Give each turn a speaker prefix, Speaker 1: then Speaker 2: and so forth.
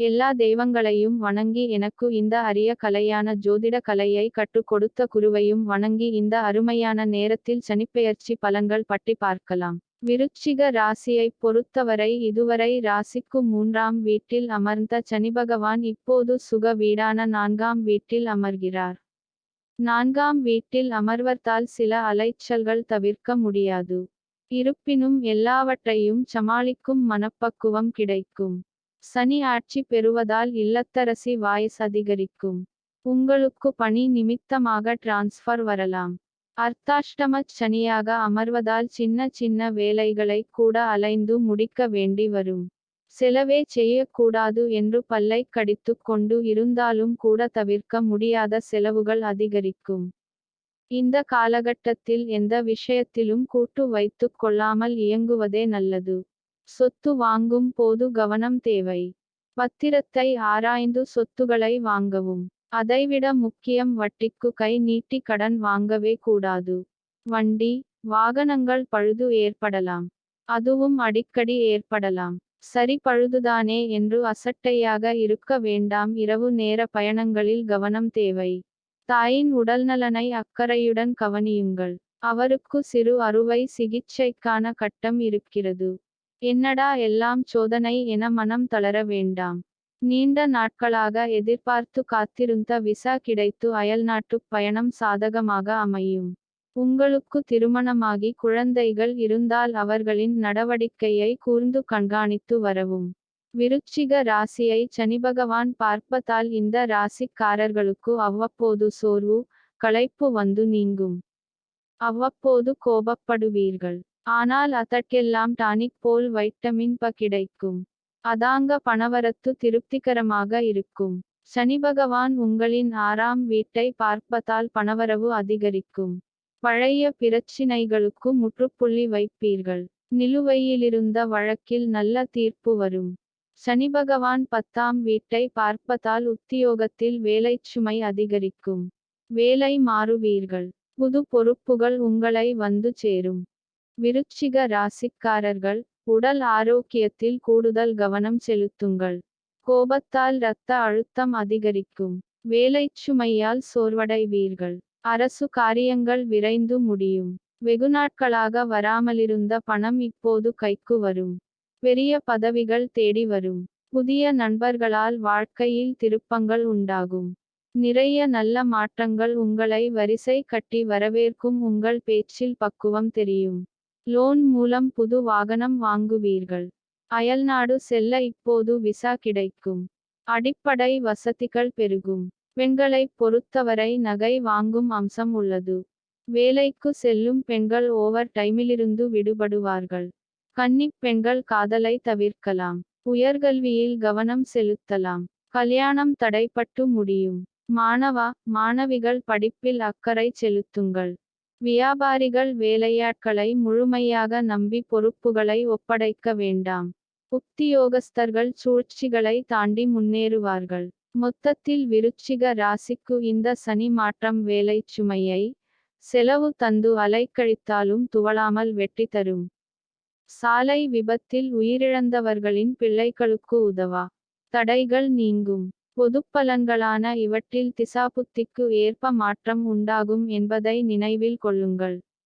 Speaker 1: எல்லா தெய்வங்களையும் வணங்கி எனக்கு இந்த அரிய கலையான ஜோதிட கலையை கற்றுக் கொடுத்த குருவையும் வணங்கி இந்த அருமையான நேரத்தில் சனிப்பெயர்ச்சி பலன்கள் பற்றி பார்க்கலாம். விருச்சிக ராசியைப் பொறுத்தவரை இதுவரை ராசிக்கு 3ஆம் வீட்டில் அமர்ந்த சனிபகவான் இப்போது சுக வீடான 4ஆம் வீட்டில் அமர்கிறார். 4ஆம் வீட்டில் அமர்வதால் சில அலைச்சல்கள் தவிர்க்க முடியாது. இருப்பினும் எல்லாவற்றையும் சமாளிக்கும் மனப்பக்குவம் கிடைக்கும். சனி ஆட்சி பெறுவதால் இல்லத்தரசி வாய்ஸ் அதிகரிக்கும். உங்களுக்கு பணி நிமித்தமாக டிரான்ஸ்ஃபர் வரலாம். அர்த்தாஷ்டமச் சனியாக அமர்வதால் சின்ன சின்ன வேலைகளை கூட அலைந்து முடிக்க வேண்டி வரும். செலவே செய்யக்கூடாது என்று பல்லை கடித்து கொண்டு இருந்தாலும் கூட தவிர்க்க முடியாத செலவுகள் அதிகரிக்கும். இந்த காலகட்டத்தில் எந்த விஷயத்திலும் கூட்டு வைத்துக் கொள்ளாமல் இயங்குவதே நல்லது. சொத்து வாங்கும் போது கவனம் தேவை. பத்திரத்தை ஆராய்ந்து சொத்துக்களை வாங்கவும். அதைவிட முக்கியம் வட்டிக்கு கை நீட்டி கடன் வாங்கவே கூடாது. வண்டி, வாகனங்கள் பழுது ஏற்படலாம். அதுவும் அடிக்கடி ஏற்படலாம். சரி பழுதுதானே என்று அசட்டையாக இருக்க வேண்டாம். இரவு நேர பயணங்களில் கவனம் தேவை. தாயின் உடல்நலனை அக்கறையுடன் கவனியுங்கள். அவருக்கு சிறு அறுவை சிகிச்சைக்கான கட்டம் இருக்கிறது. என்னடா எல்லாம் சோதனை என மனம் தளர வேண்டாம். நீண்ட நாட்களாக எதிர்பார்த்து காத்திருந்த விசா கிடைத்து அயல்நாட்டுப் பயணம் சாதகமாக அமையும். உங்களுக்கு திருமணமாகி குழந்தைகள் இருந்தால் அவர்களின் நடவடிக்கையை கூர்ந்து கண்காணித்து வரவும். விருச்சிக ராசியை சனிபகவான் பார்ப்பதால் இந்த ராசிக்காரர்களுக்கு அவ்வப்போது சோர்வு, களைப்பு வந்து நீங்கும். அவ்வப்போது கோபப்படுவீர்கள். ஆனால் அதற்கெல்லாம் டானிக் போல் வைட்டமின் ப கிடைக்கும். அதாங்க பணவரத்து திருப்திகரமாக இருக்கும். சனிபகவான் உங்களின் 6ஆம் வீட்டை பார்ப்பதால் பணவரவு அதிகரிக்கும். பழைய பிரச்சினைகளுக்கு முற்றுப்புள்ளி வைப்பீர்கள். நிலுவையிலிருந்த வழக்கில் நல்ல தீர்ப்பு வரும். சனிபகவான் 10ஆம் வீட்டை பார்ப்பதால் உத்தியோகத்தில் வேலைச்சுமை அதிகரிக்கும். வேலை மாறுவீர்கள். புது பொறுப்புகள் உங்களை வந்து சேரும். விருச்சிக ராசிக்காரர்கள், உடல் ஆரோக்கியத்தில் கூடுதல் கவனம் செலுத்துங்கள். கோபத்தால் இரத்த அழுத்தம் அதிகரிக்கும். வேலைச்சுமையால் சோர்வடைவீர்கள். அரசு காரியங்கள் விரைந்து முடியும். வெகுநாட்களாக வராமலிருந்த பணம் இப்போது கைக்கு வரும். பெரிய பதவிகள் தேடி வரும். புதிய நண்பர்களால் வாழ்க்கையில் திருப்பங்கள் உண்டாகும். நிறைய நல்ல மாற்றங்கள் உங்களை வரிசை கட்டி வரவேற்கும். உங்கள் பேச்சில் பக்குவம் தெரியும். லோன் மூலம் புது வாகனம் வாங்குவீர்கள். அயல்நாடு செல்ல இப்போது விசா கிடைக்கும். அடிப்படை வசதிகள் பெருகும். பெண்களைப் பொறுத்தவரை நகை வாங்கும் அம்சம் உள்ளது. வேலைக்கு செல்லும் பெண்கள் ஓவர் டைமிலிருந்து விடுபடுவார்கள். கன்னிப் பெண்கள் காதலை தவிர்க்கலாம். உயர்கல்வியில் கவனம் செலுத்தலாம். கல்யாணம் தடைப்பட்டு முடியும். மாணவா, மாணவிகள் படிப்பில் அக்கறை செலுத்துங்கள். வியாபாரிகள் வேலையாட்களை முழுமையாக நம்பி பொறுப்புகளை ஒப்படைக்க வேண்டாம். உத்தியோகஸ்தர்கள் சூழ்ச்சிகளை தாண்டி முன்னேறுவார்கள். மொத்தத்தில் விருச்சிக ராசிக்கு இந்த சனி மாற்றம் வேலை சுமையை, செலவு தந்து அலைக்கழித்தாலும் துவளாமல் வெற்றி தரும். சாலை விபத்தில் உயிரிழந்தவர்களின் பிள்ளைகளுக்கு உதவா. தடைகள் நீங்கும். பொதுப்பலன்களான இவற்றில் திசாபுத்திக்கு ஏற்ப மாற்றம் உண்டாகும் என்பதை நினைவில் கொள்ளுங்கள்.